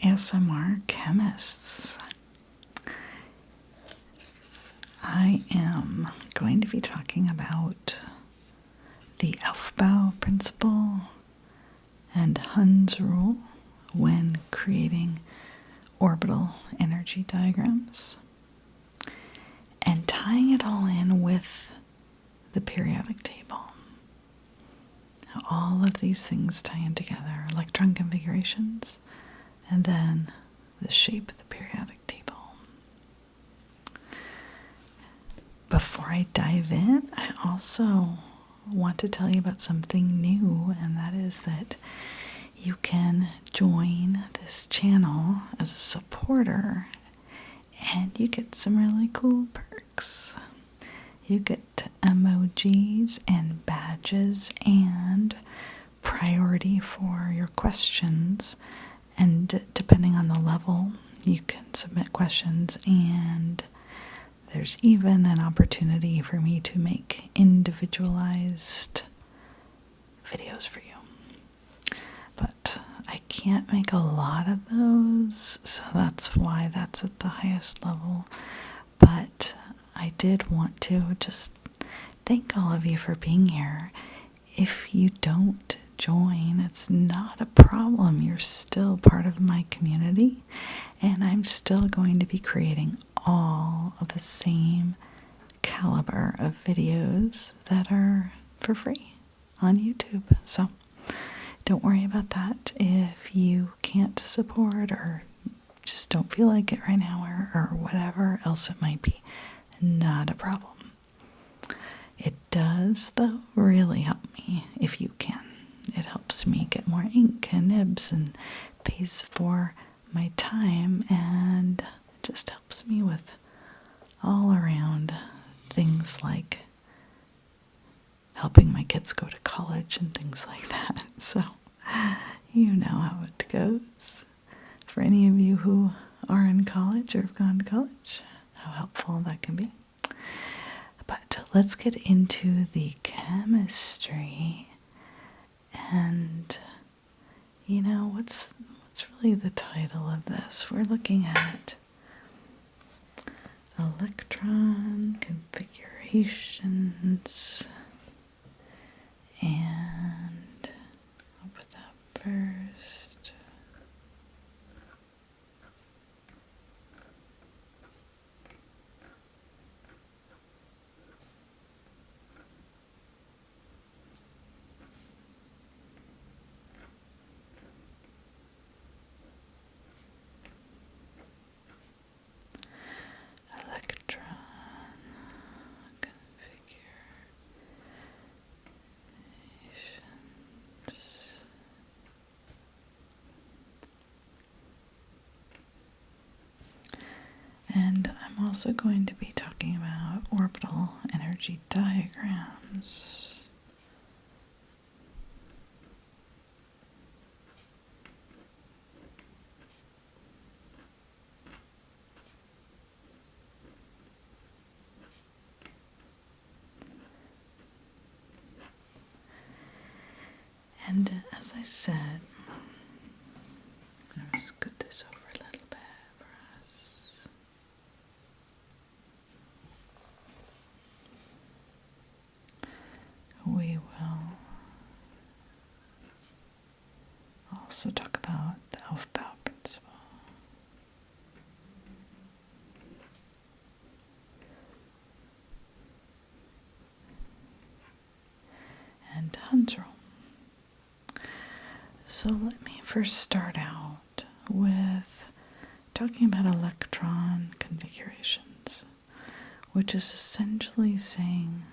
ASMR chemists. I am going to be talking about the Auf Bell Principle and Hund's rule when creating orbital energy diagrams, and tying it all in with the periodic table. All of these things tie in together: electron configurations, and then the shape of the periodic table. Before I dive in, I also want to tell you about something new, and that is that you can join this channel as a supporter and you get some really cool perks. You get emojis and badges and priority for your questions, and depending on the level you can submit questions, and there's even an opportunity for me to make individualized videos for you. But I can't make a lot of those, so that's why that's at the highest level. But I did want to just thank all of you for being here. If you don't join, it's not a problem. You're still part of my community, and I'm still going to be creating all of the same caliber of videos that are for free on YouTube. So don't worry about that. If you can't support or just don't feel like it right now, or whatever else it might be, not a problem. It does, though, really help me if you can. It helps me get more ink and nibs and pays for my time, and it just helps me with all around things like helping my kids go to college and things like that. So you know how it goes. For any of you who are in college or have gone to college, how helpful that can be. But let's get into the chemistry. And you know, what's really the title of this? We're looking at Electron Configurations, and I'll put that first. Electron configurations. And I'm also going to be talking about orbital energy diagrams. And as I said, I'm going to scoot this over a little bit for us. We will also talk about the Auf Bell Principle. And Hund's rule. So let me first start out with talking about electron configurations, which is essentially saying,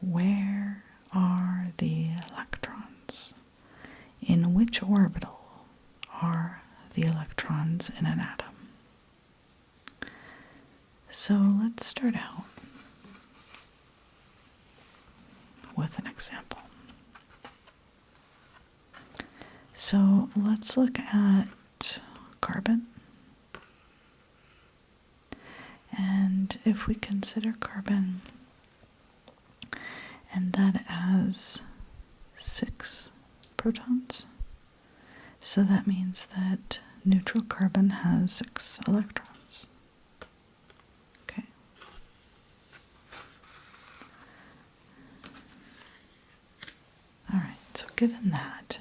where are the electrons? In which orbital are the electrons in an atom? So let's start out with an example. So let's look at carbon. And if we consider carbon, and that has 6 protons, so that means that neutral carbon has 6 electrons. Okay. All right, so given that,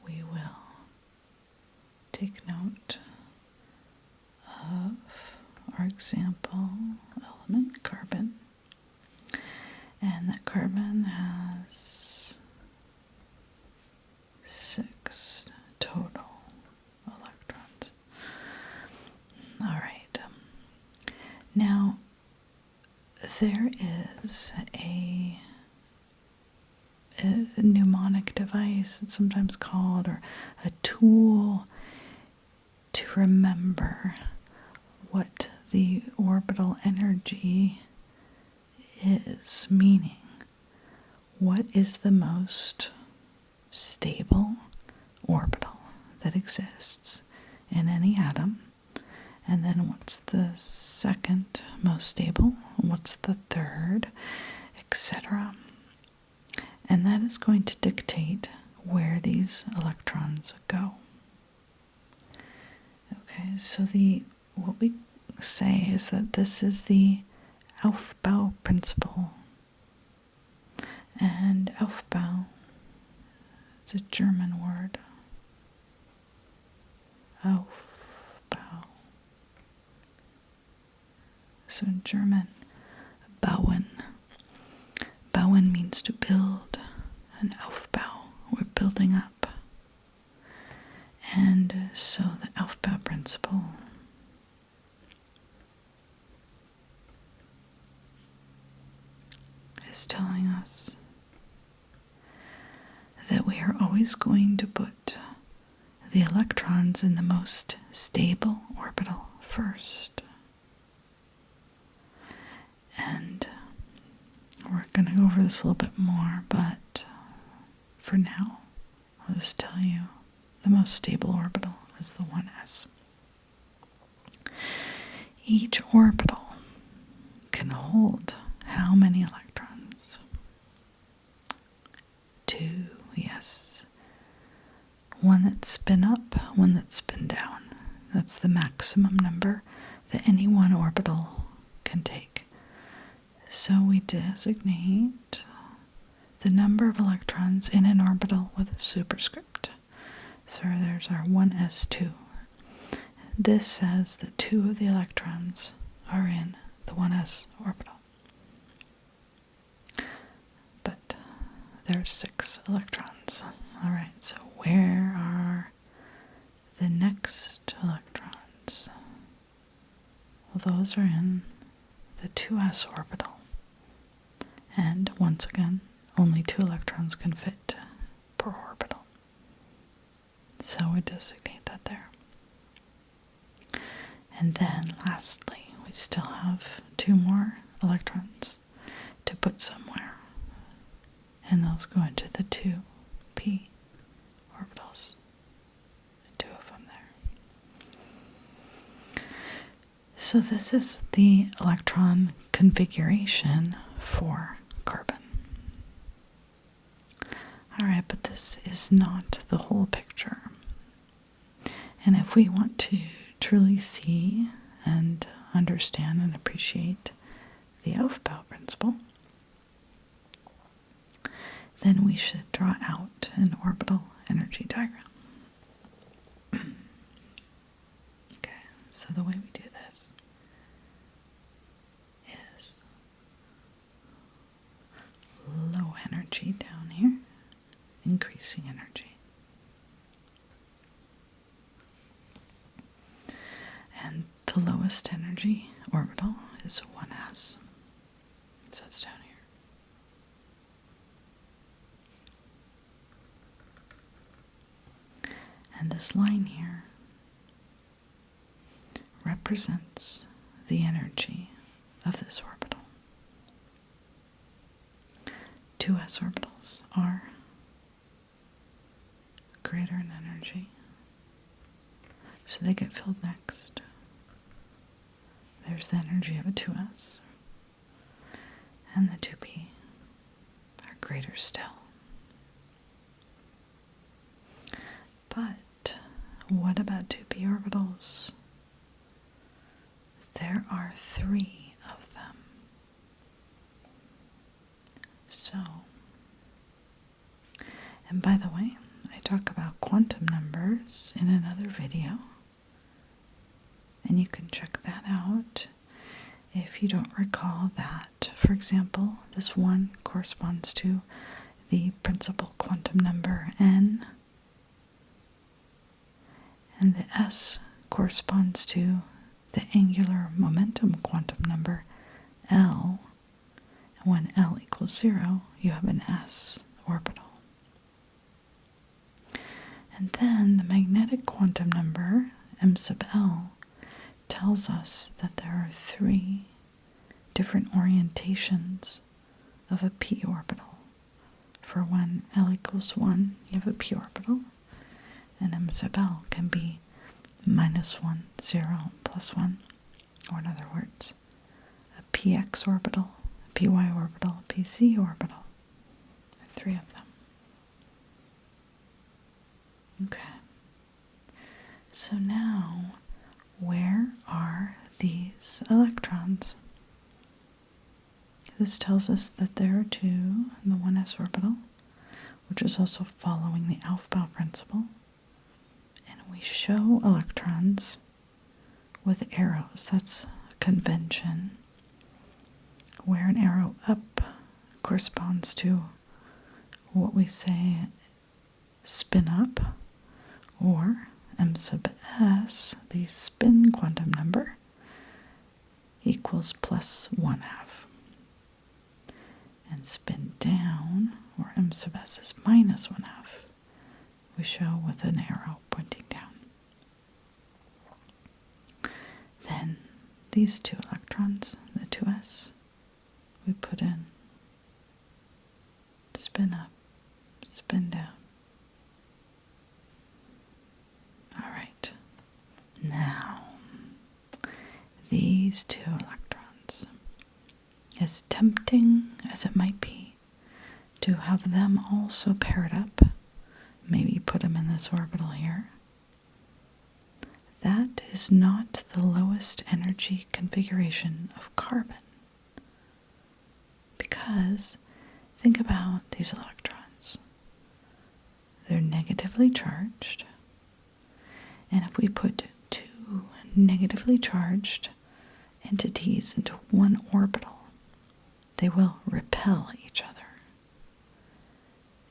we will take note of our example element, carbon, and that carbon has 6 total electrons. All right. Now, there is a mnemonic device, it's sometimes called, or a tool to remember what the orbital energy is, meaning what is the most stable orbital that exists in any atom, and then what's the second most stable, what's the third, etc. And that is going to dictate where these electrons go. Okay, so what we say is that this is the Auf Bell Principle. And Auf Bell is a German word. Auf Bell. So in German, bauen. Bauen means to build, and Aufbau, we're building up. And so the Auf Bell Principle is telling us that we are always going to put the electrons in the most stable orbital first. And we're going to go over this a little bit more, but for now, I'll just tell you the most stable orbital is the 1s. Each orbital can hold how many electrons? 2, yes. One that's spin up, one that's spin down. That's the maximum number that any one orbital can take. So we designate the number of electrons in an orbital with a superscript. So there's our 1s2. This says that 2 of the electrons are in the 1s orbital. But there's 6 electrons. All right, so where are the next electrons? Well, those are in the 2s orbital. And once again, only 2 electrons can fit per orbital. So we designate that there. And then lastly, we still have 2 more electrons to put somewhere. And those go into the 2p orbitals. 2 of them there. So this is the electron configuration for carbon. All right, but this is not the whole picture. And if we want to truly see and understand and appreciate the Auf Bell Principle, then we should draw out an orbital energy diagram. Okay, so the way we do this is low energy down here, increasing energy. And the lowest energy orbital is 1s. So it's down here. And this line here represents the energy of this orbital. 2s orbitals are greater in energy, so they get filled next. There's the energy of a 2s, and the 2p are greater greater still. But what about 2p orbitals? There are 3 of them. So, and by the way, I talk about quantum numbers in another video, and you can check that out if you don't recall that. For example, this 1 corresponds to the principal quantum number n, and the s corresponds to the angular momentum quantum number L. And when L equals 0, you have an s orbital. And then the magnetic quantum number, m sub L, tells us that there are 3 different orientations of a p orbital. For when L equals 1, you have a p orbital, and m sub L can be -1, 0, +1, or in other words, a px orbital, a py orbital, a pz orbital. There are 3 of them. Okay. So now, where are these electrons? This tells us that there are 2 in the 1s orbital, which is also following the Auf Bell Principle. And we show electrons with arrows. That's a convention where an arrow up corresponds to what we say spin up, or m sub s, the spin quantum number, equals +1/2. And spin down, or m sub s is -1/2, we show with an arrow pointing down. Then these 2 electrons, the 2s, we put in spin up, spin down. All right. Now, these 2 electrons, as tempting as it might be to have them also paired up, maybe put them in this orbital here, that is not the lowest energy configuration of carbon. Because think about these electrons. They're negatively charged, and if we put 2 negatively charged entities into one orbital, they will repel each other.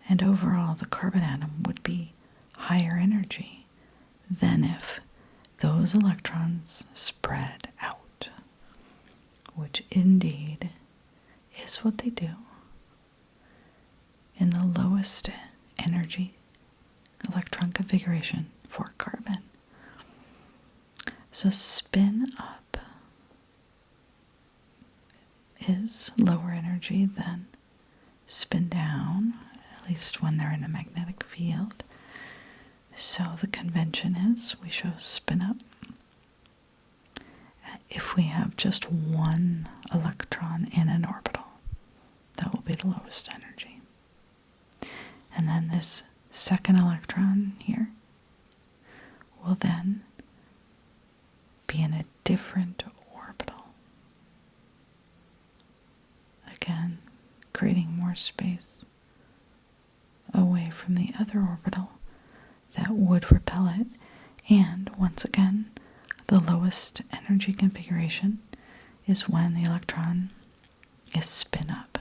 And overall, the carbon atom would be higher energy than if those electrons spread out, which indeed is what they do in the lowest energy electron configuration for carbon. So spin up is lower energy than spin down, at least when they're in a magnetic field. So the convention is we show spin up if we have just 1 electron in an orbital. That will be the lowest energy. And then this second electron here will then be in a different orbital. Again, creating more space away from the other orbital that would repel it. And once again, the lowest energy configuration is when the electron is spin up.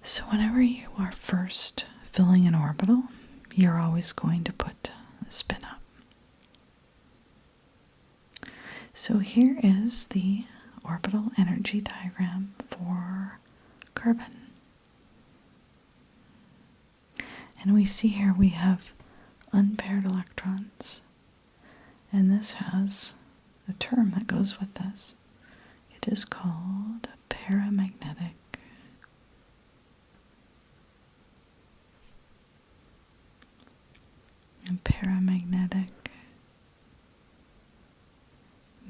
So whenever you are first filling an orbital, you're always going to put a spin up. So here is the orbital energy diagram for carbon. And we see here we have unpaired electrons. And this has a term that goes with this. It is called paramagnetic. And paramagnetic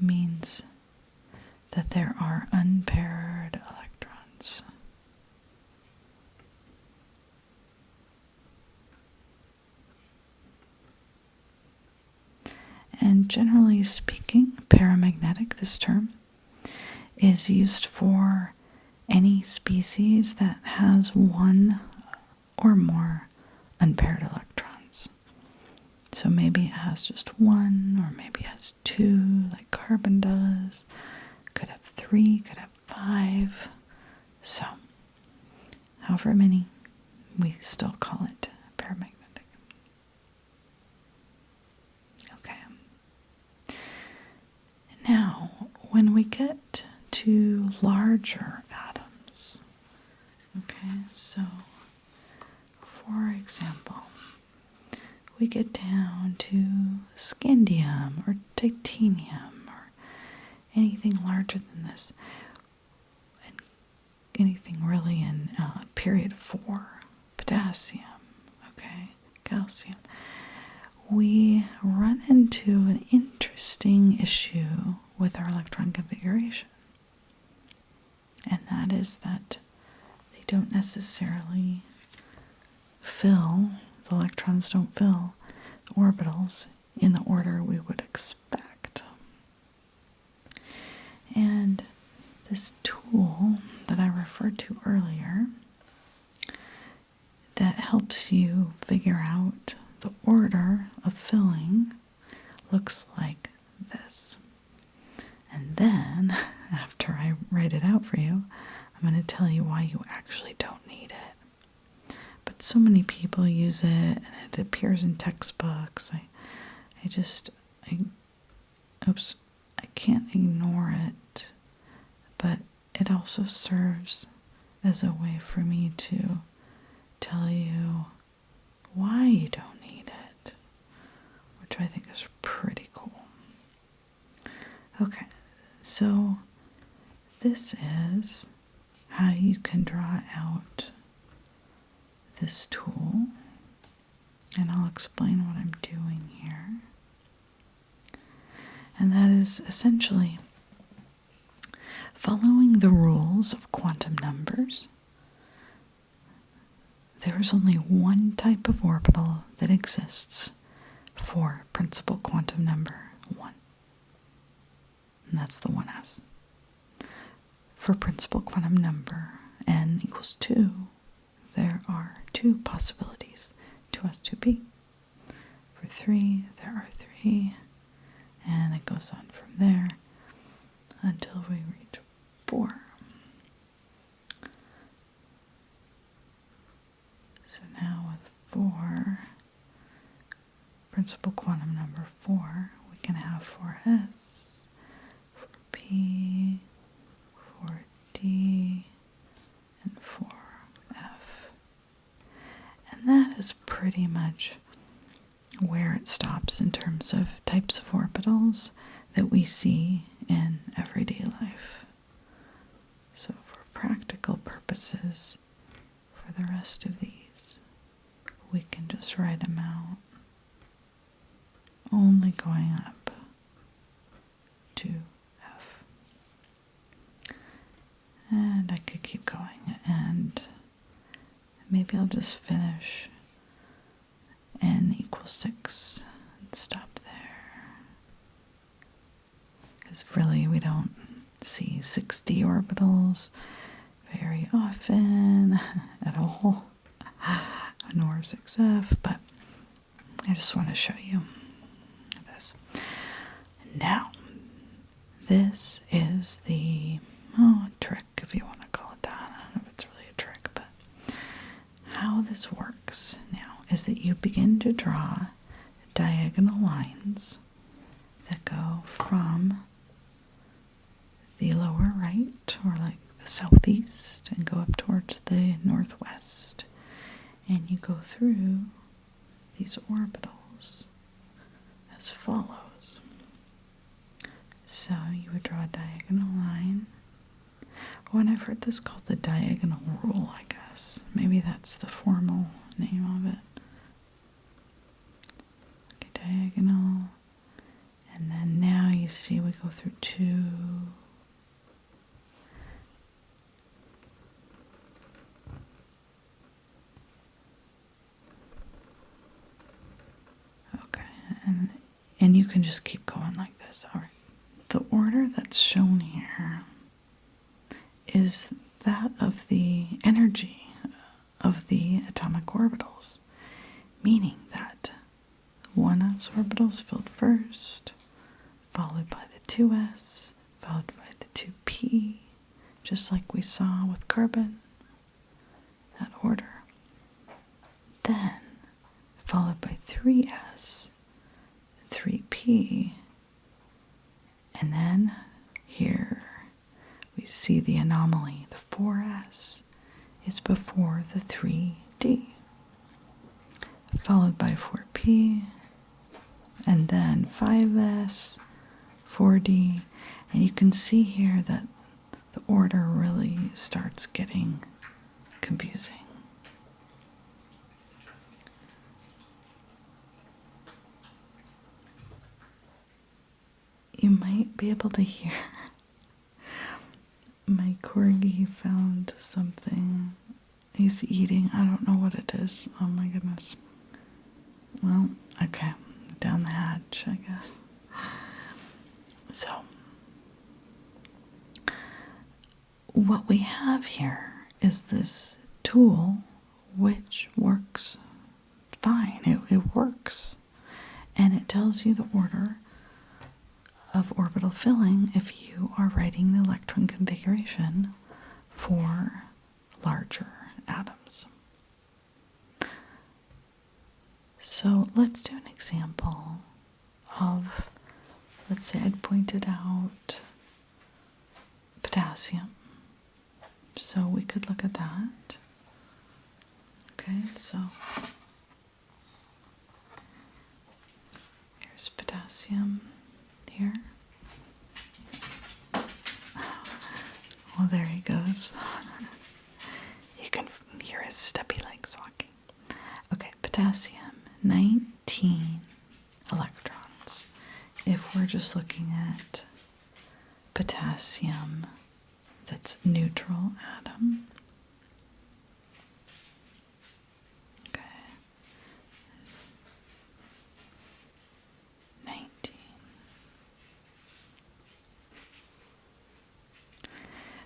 means that there are unpaired electrons. generally speaking, paramagnetic, this term, is used for any species that has one or more unpaired electrons. So maybe it has just one, or maybe it has two, like carbon does. Could have three, could have five. So, however many, we still call it paramagnetic. Okay. Now, when we get to larger atoms, okay, so for example, we get down to scandium or titanium or anything larger than this, and anything really in period 4, potassium, okay, calcium, we run into an interesting issue with our electron configuration. And that is that they don't necessarily fill, the electrons don't fill the orbitals in the order we would expect. And this tool that I referred to earlier that helps you figure out the order of filling looks like this. And then, after I write it out for you, I'm going to tell you why you actually don't need it. But so many people use it, and it appears in textbooks. I can't ignore it. But it also serves as a way for me to tell you why you don't need it, which I think is pretty cool. Okay, so this is how you can draw out this tool, and I'll explain what I'm doing here. And that is essentially following the rules of quantum numbers. There is only one type of orbital that exists for principal quantum number 1, and that's the 1s. For principal quantum number n equals 2, there are 2 possibilities, 2s, 2p. For 3, there are 3, and it goes on from there until we reach 4. So now with 4, principal quantum number 4, we can have 4s, 4p, 4d, and 4f. And that is pretty much where it stops in terms of types of orbitals that we see in everyday life. So for practical purposes, for the rest of these, we can just write them out, only going up to f. And I could keep going, and maybe I'll just finish n equals 6 and stop there. Because really we don't see 6d orbitals very often at all, nor 6f, but I just want to show you this. Now, this is the trick, if you want to call it that. I don't know if it's really a trick, but how this works now is that you begin to draw diagonal lines that go from the lower right, or like the southeast, and go up towards the northwest. And you go through these orbitals as follows. So you would draw a diagonal line. Oh, and I've heard this called the diagonal rule, I guess. Maybe that's the formal name of it. Okay, diagonal. And then now you see we go through 2. Okay, and you can just keep going is. All right. The order that's shown here is that of the energy of the atomic orbitals, meaning that 1s orbital is filled first, followed by the 2s, followed by the 2p, just like we saw with carbon, that order. Then, followed by 3s, 3p, and then here we see the anomaly. The 4s is before the 3d, followed by 4p, and then 5s, 4d, and you can see here that the order really starts getting confusing. You might be able to hear my corgi found something. He's eating. I don't know what it is. Oh my goodness. Well, okay. Down the hatch, I guess. So, what we have here is this tool which works fine. It works. And it tells you the order of orbital filling if you are writing the electron configuration for larger atoms. So let's do an example of, let's say I'd pointed out potassium. So we could look at that. Okay, so here's potassium here. Well, there he goes. You can hear his steppy legs walking. Okay, potassium, 19 electrons. If we're just looking at potassium that's neutral atom. Okay. 19.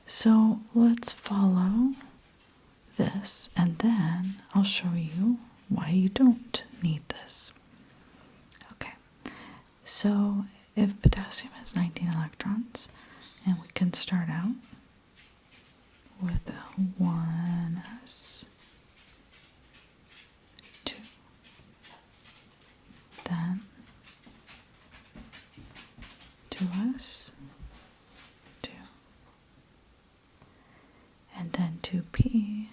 So let's follow this, and then I'll show you why you don't need this. Okay, so if potassium has 19 electrons, and we can start out with a 1s, 2, then 2s, 2, and then 2p.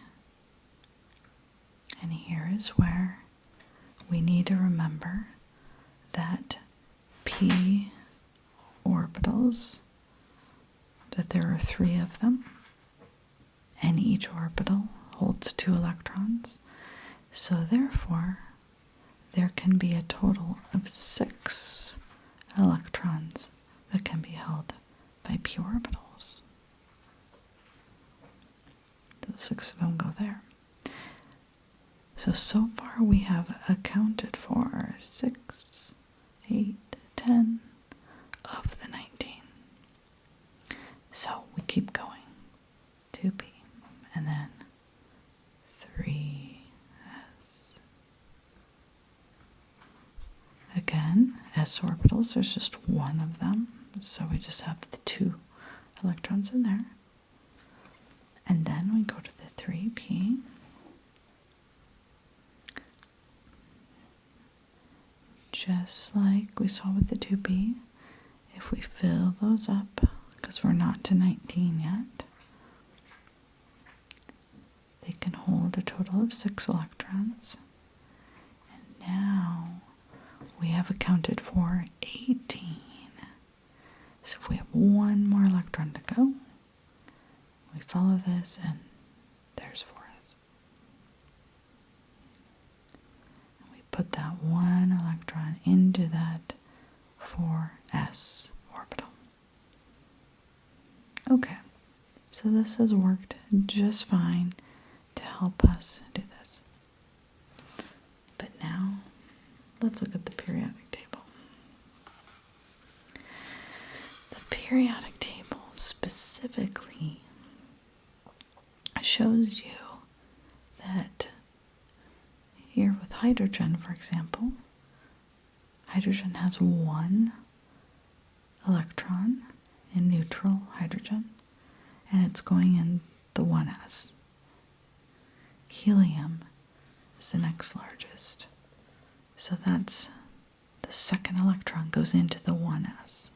And here is where we need to remember that p orbitals, that there are 3 of them, and each orbital holds 2 electrons. So therefore, there can be a total of 6 electrons that can be held by p orbitals. The 6 of them go there. So far we have accounted for 6, 8, 10 of the 19. So we keep going. 2p, and then 3s. Again, s orbitals, there's just 1 of them, so we just have the 2 electrons in there. And then we go to the 3p. Just like we saw with the 2p, if we fill those up, because we're not to 19 yet, they can hold a total of 6 electrons. And now we have accounted for 18. So if we have 1 more electron to go, we follow this, and there's 4s. And we put that 1 electron into that 4s orbital. Okay, so this has worked just fine to help us do this. But now, let's look at the periodic table. periodic table specifically shows you that here with hydrogen, for example, hydrogen has one electron in neutral hydrogen, and it's going in the 1s. Helium is the next largest. So that's the second electron goes into the 1s.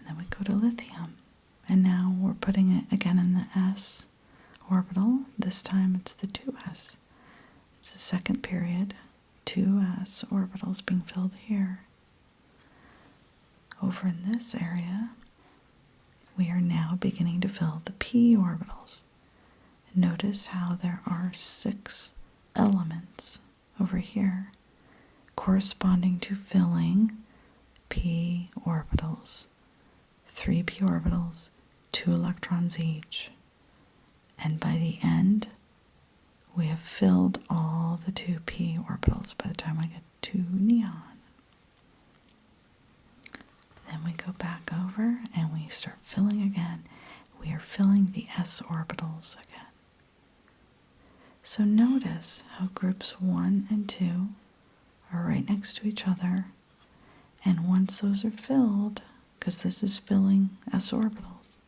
And then we go to lithium. And now we're putting it again in the s orbital. This time it's the 2s. It's the second period. 2s orbitals being filled here. Over in this area, we are now beginning to fill the p orbitals. Notice how there are 6 elements over here corresponding to filling p orbitals. 3 p orbitals, 2 electrons each. And by the end, we have filled all the 2p orbitals by the time I get to neon. Then we go back over and we start filling again. We are filling the s orbitals again. So notice how groups 1 and 2 are right next to each other. And once those are filled, because this is filling s orbitals,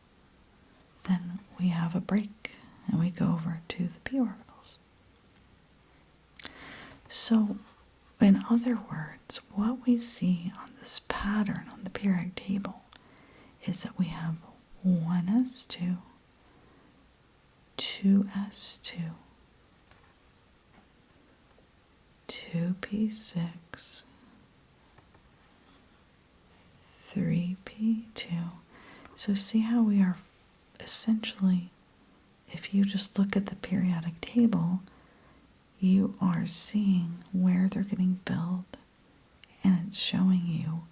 then we have a break and we go over to the p orbitals. So, in other words, what we see on this pattern on the periodic table is that we have 1s2, 2s2, 2p6, 3p2. So see how we are essentially, if you just look at the periodic table, you are seeing where they're getting filled, and it's showing you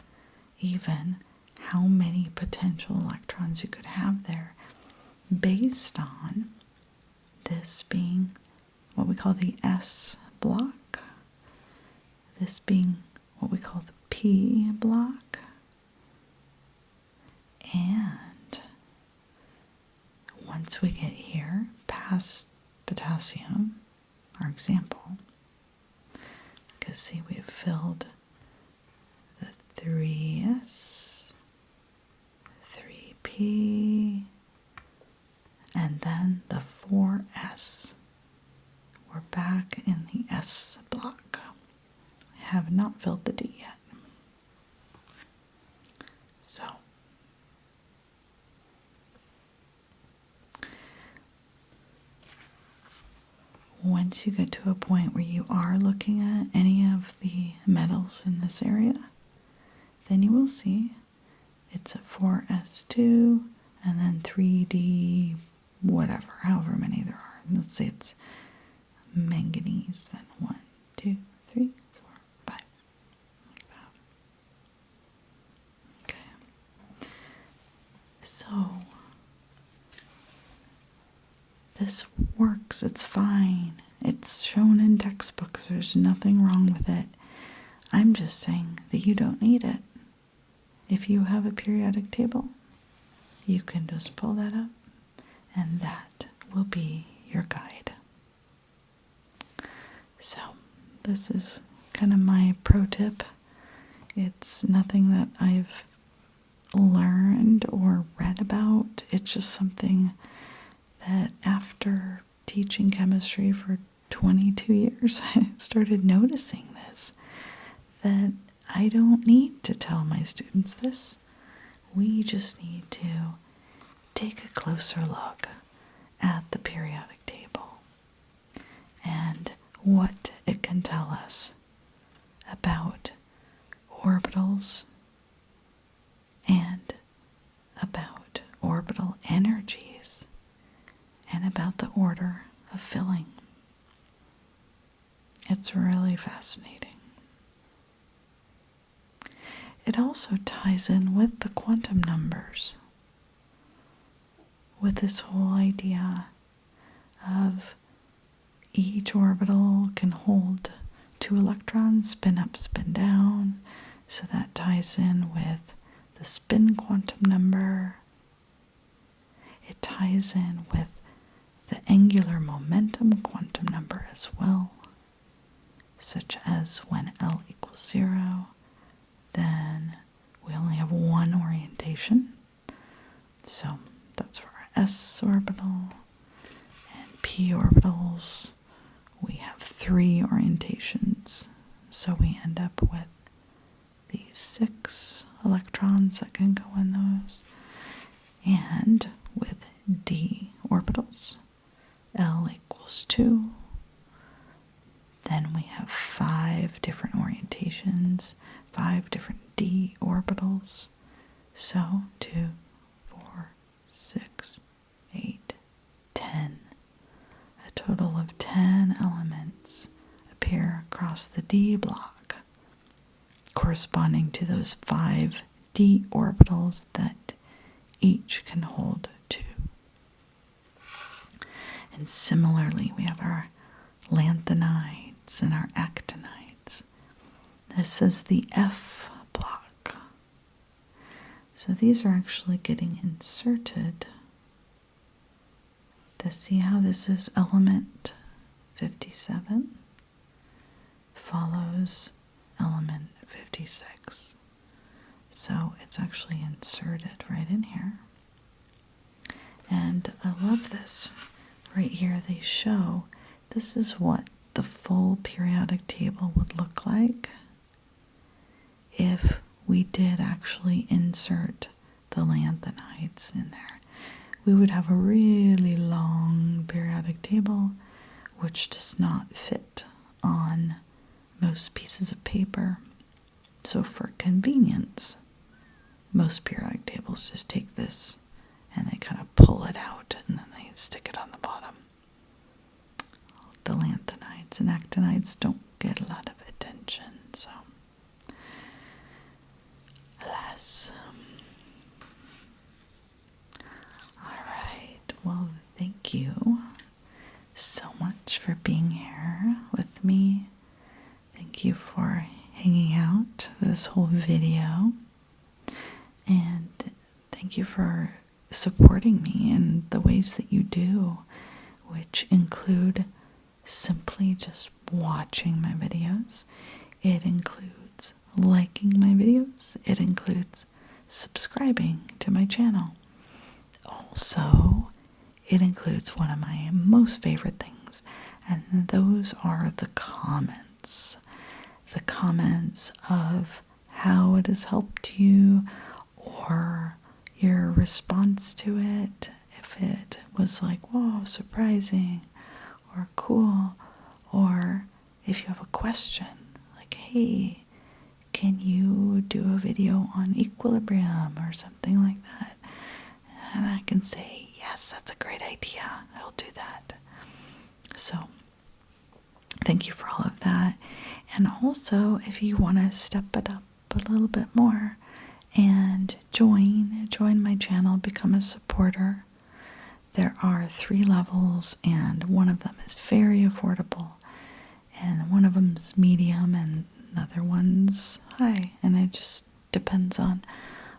even how many potential electrons you could have there based on this being what we call the S block, this being what we call the P block, and once we get here past potassium, our example, because see, we have filled the 3s, 3p, and then the 4s. We're back in the S block. We have not filled the D yet. So, once you get to a point where you are looking at any of the metals in this area, then you will see it's a 4s2 and then 3d whatever, however many there are. Let's say it's manganese, then 1, 2, 3, 4, 5. Like that. Okay. So this works, it's fine. It's shown in textbooks, there's nothing wrong with it. I'm just saying that you don't need it. If you have a periodic table, you can just pull that up, and that will be your guide. So, this is kind of my pro tip. It's nothing that I've learned or read about. It's just something that after teaching chemistry for 22 years, I started noticing this, that I don't need to tell my students this. We just need to take a closer look at the periodic table and what it can tell us about orbitals and about orbital energies and about the order of filling. It's really fascinating. It also ties in with the quantum numbers, with this whole idea of each orbital can hold 2 electrons, spin up, spin down, so that ties in with the spin quantum number. It ties in with the angular momentum quantum number as well, such as when L equals 0, then we only have one orientation. So that's for our S orbital. And P orbitals, we have 3 orientations. So we end up with these 6 electrons that can go in those. And with D orbitals, L equals 2. Then we have 5 different orientations, 5 different D orbitals. So 2, 4, 6, 8, 10. A total of 10 elements appear across the D block, corresponding to those 5 D orbitals that each can hold 2. And similarly, we have our lanthanides and our actinides. This is the F block. So these are actually getting inserted. To see how this is element 57 follows element 56. So it's actually inserted right in here. And I love this. Right here they show this is what the full periodic table would look like if we did actually insert the lanthanides in there. We would have a really long periodic table, which does not fit on most pieces of paper. So for convenience, most periodic tables just take this and they kind of pull it out and then they stick it on the bottom. The lanthanides and actinides don't get a lot of attention, so alas. Alright, well, thank you so much for being here with me. Thank you for hanging out for this whole video. And thank you for supporting me in the ways that you do, which include simply just watching my videos. It includes liking my videos. It includes subscribing to my channel. Also, it includes one of my most favorite things, and those are the comments. The comments of how it has helped you, or your response to it, if it was like, whoa, surprising, or cool, or if you have a question, like, hey, can you do a video on equilibrium or something like that? And I can say, yes, that's a great idea. I'll do that. So, thank you for all of that. And also, if you want to step it up a little bit more and join my channel, become a supporter. There are 3 levels, and one of them is very affordable, and one of them's medium, and another one's high. And it just depends on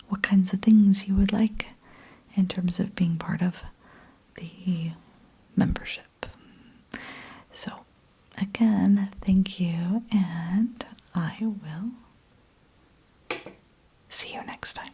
what kinds of things you would like in terms of being part of the membership. So, again, thank you, and I will see you next time.